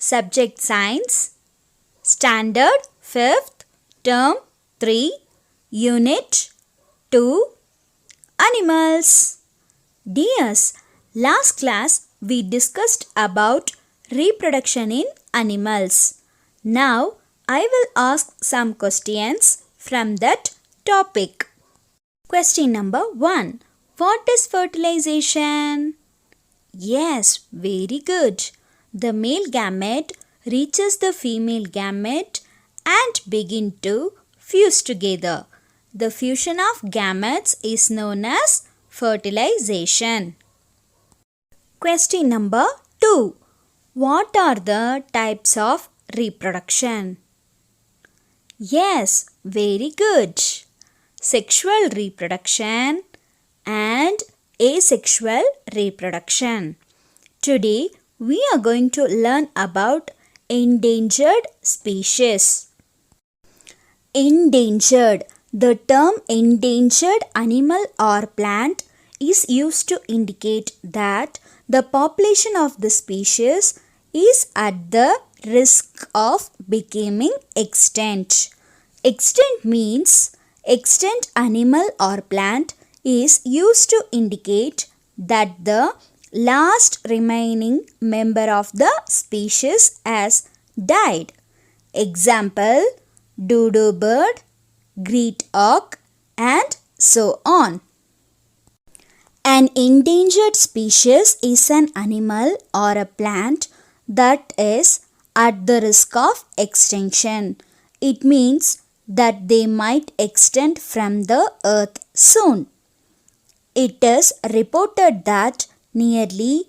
Subject Science, Standard 5th, Term 3, Unit 2, Animals. Dears, last class we discussed about reproduction in animals. Now I will ask some questions from that topic. Question number 1. What is fertilization? Yes, very good. The male gamete reaches the female gamete and begin to fuse together. The fusion of gametes is known as fertilization. Question number 2. What are the types of reproduction? Yes, very good. Sexual reproduction and asexual reproduction. Today we are going to learn about endangered species. Endangered. The term endangered animal or plant is used to indicate that the population of the species is at the risk of becoming extinct. Extinct means extinct animal or plant is used to indicate that the last remaining member of the species has died. Example, dodo bird, great auk, and so on. An endangered species is an animal or a plant that is at the risk of extinction. It means that they might extend from the earth soon. It is reported that nearly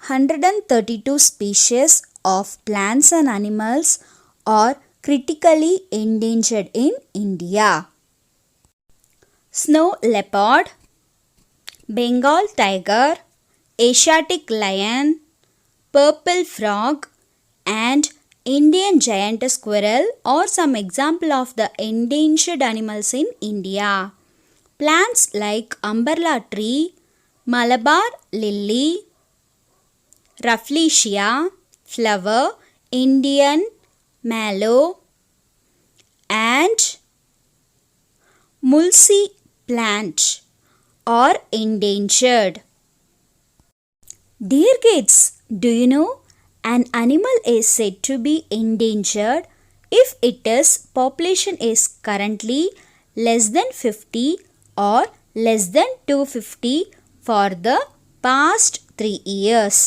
132 species of plants and animals are critically endangered in India. Snow leopard, Bengal tiger, Asiatic lion, purple frog, and Indian giant squirrel are some examples of the endangered animals in India. Plants like umbrella tree, Malabar lily, Rafflesia flower, Indian mallow, and mulsey plant are endangered. Dear kids, do you know an animal is said to be endangered if its population is currently less than 50 or less than 250 for the past 3 years.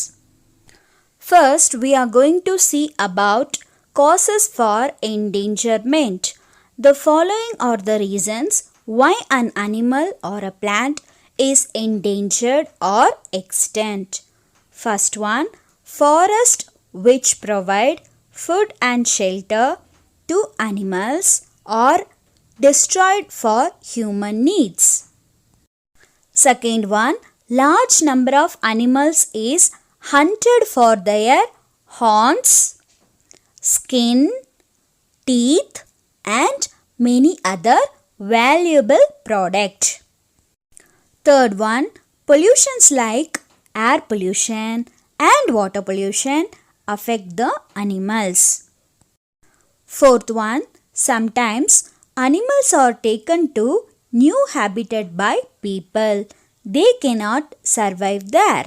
First, we are going to see about causes for endangerment. The following are the reasons why an animal or a plant is endangered or extinct. First one, forests which provide food and shelter to animals are destroyed for human needs. Second one, large number of animals is hunted for their horns, skin, teeth, and many other valuable products. Third one, pollutions like air pollution and water pollution affect the animals. Fourth one, sometimes animals are taken to new habitat by people. They cannot survive there.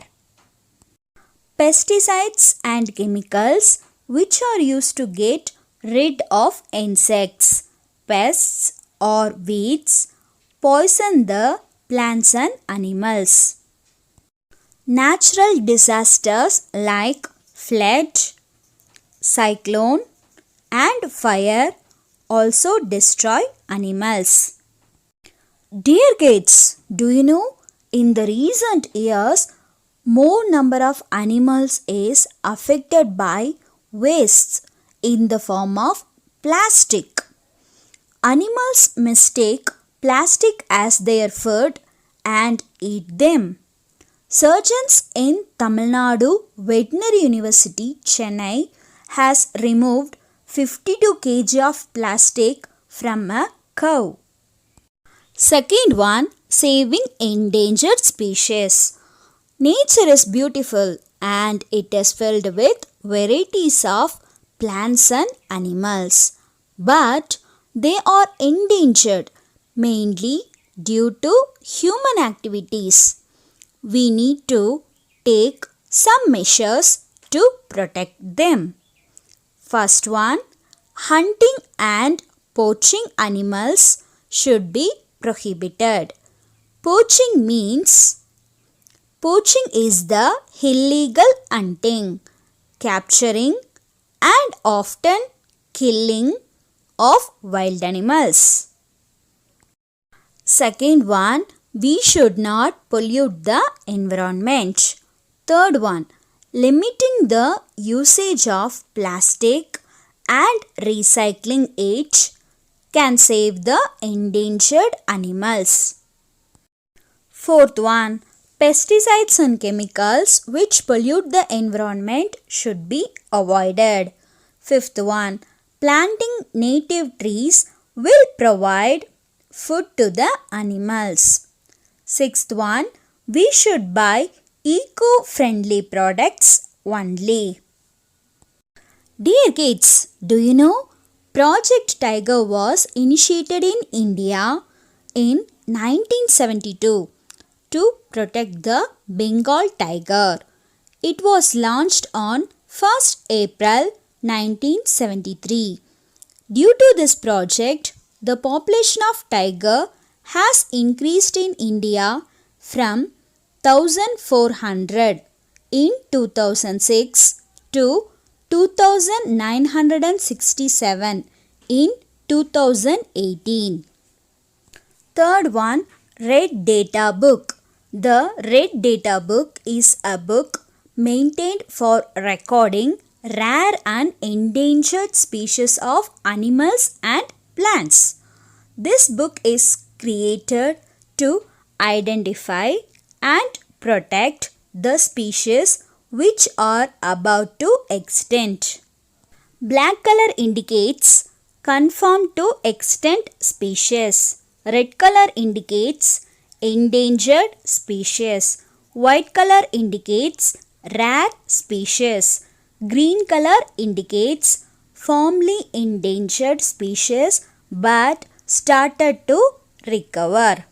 Pesticides and chemicals which are used to get rid of insects, pests or weeds poison the plants and animals. Natural disasters like flood, cyclone and fire also destroy animals. Dear kids, do you know in the recent years more number of animals is affected by wastes in the form of plastic. Animals mistake plastic as their food and eat them. Surgeons in Tamil Nadu Veterinary University, Chennai has removed 52 kg of plastic from a cow. Second one, saving endangered species. Nature is beautiful and it is filled with varieties of plants and animals, but they are endangered mainly due to human activities. We need to take some measures to protect them. First one, hunting and poaching animals should be prohibited. Poaching is the illegal hunting, capturing and often killing of wild animals. Second one, we should not pollute the environment. Third one, limiting the usage of plastic and recycling it can save the endangered animals. Fourth one, pesticides and chemicals which pollute the environment should be avoided. Fifth one, planting native trees will provide food to the animals. Sixth one, we should buy eco-friendly products only. Dear kids, do you know Project Tiger was initiated in India in 1972 to protect the Bengal tiger. It was launched on 1st April 1973. Due to this project, the population of tiger has increased in India from 1400 in 2006 to 2967 in 2018. Third one, Red Data Book. The Red Data Book is a book maintained for recording rare and endangered species of animals and plants. This book is created to identify and protect the species which are about to extinct. Black color indicates confirmed to extinct species. Red color indicates endangered species. White color indicates rare species. Green color indicates formerly endangered species but started to recover.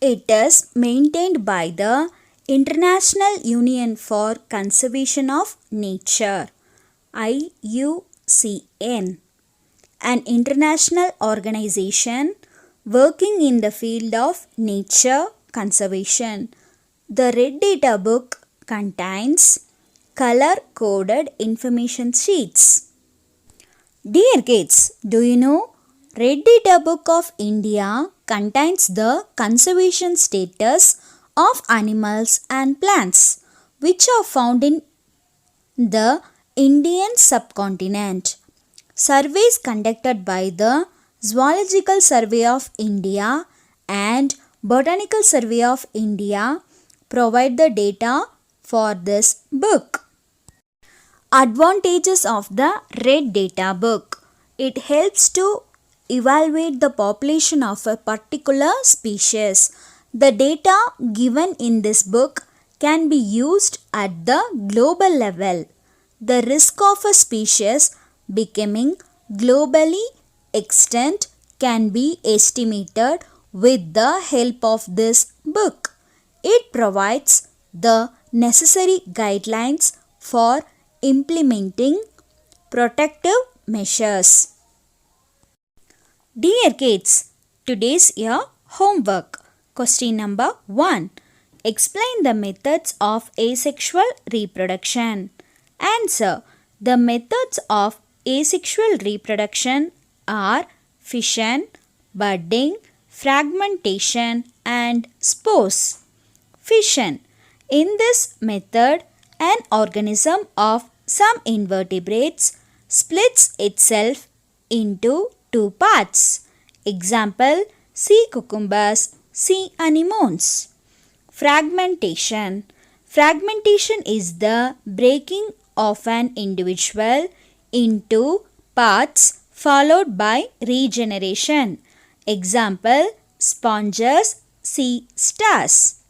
It is maintained by the International Union for Conservation of Nature, IUCN, an international organization working in the field of nature conservation. The Red Data Book contains color-coded information sheets. Dear kids, do you know Red Data Book of India contains the conservation status of animals and plants which are found in the Indian subcontinent. Surveys conducted by the Zoological Survey of India and Botanical Survey of India provide the data for this book. Advantages of the Red Data Book. It helps to evaluate the population of a particular species. The data given in this book can be used at the global level. The risk of a species becoming globally extinct can be estimated with the help of this book. It provides the necessary guidelines for implementing protective measures. Dear kids, today's your homework. Question number 1. Explain the methods of asexual reproduction. Answer. The methods of asexual reproduction are fission, budding, fragmentation and spores. Fission. In this method, an organism of some invertebrates splits itself into two parts. Example, sea cucumbers, sea anemones. Fragmentation. Fragmentation is the breaking of an individual into parts followed by regeneration. Example, sponges, sea stars.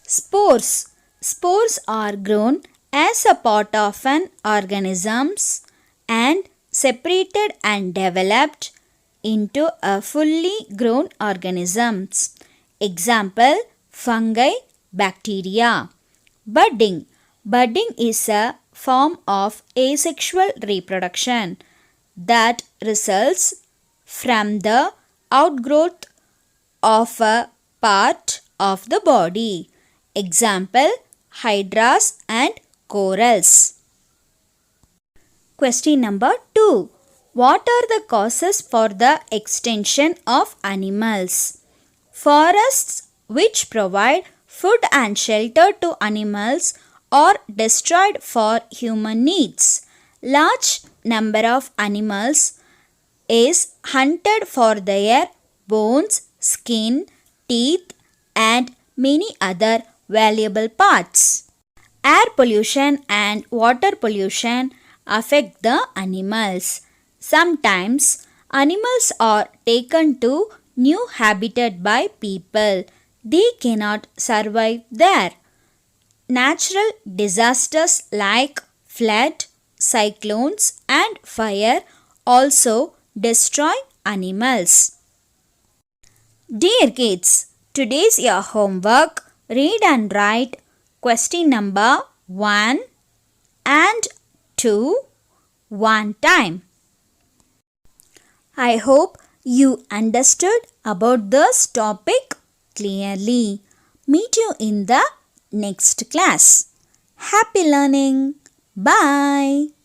Spores. Spores are grown as a part of an organisms and separated and developed into a fully grown organisms. Example, fungi, bacteria. Budding. Budding is a form of asexual reproduction that results from the outgrowth of a part of the body. Example, hydras and corals. Question number 2. What are the causes for the extinction of animals? Forests which provide food and shelter to animals are destroyed for human needs. Large number of animals is hunted for their bones, skin, teeth and many other valuable parts. Air pollution and water pollution affect the animals. Sometimes animals are taken to new habitat by people. They cannot survive there. Natural disasters like flood, cyclones and fire also destroy animals. Dear kids, today's your homework. Read and write question number 1 and 2 one time. I hope you understood about this topic clearly. Meet you in the next class. Happy learning. Bye.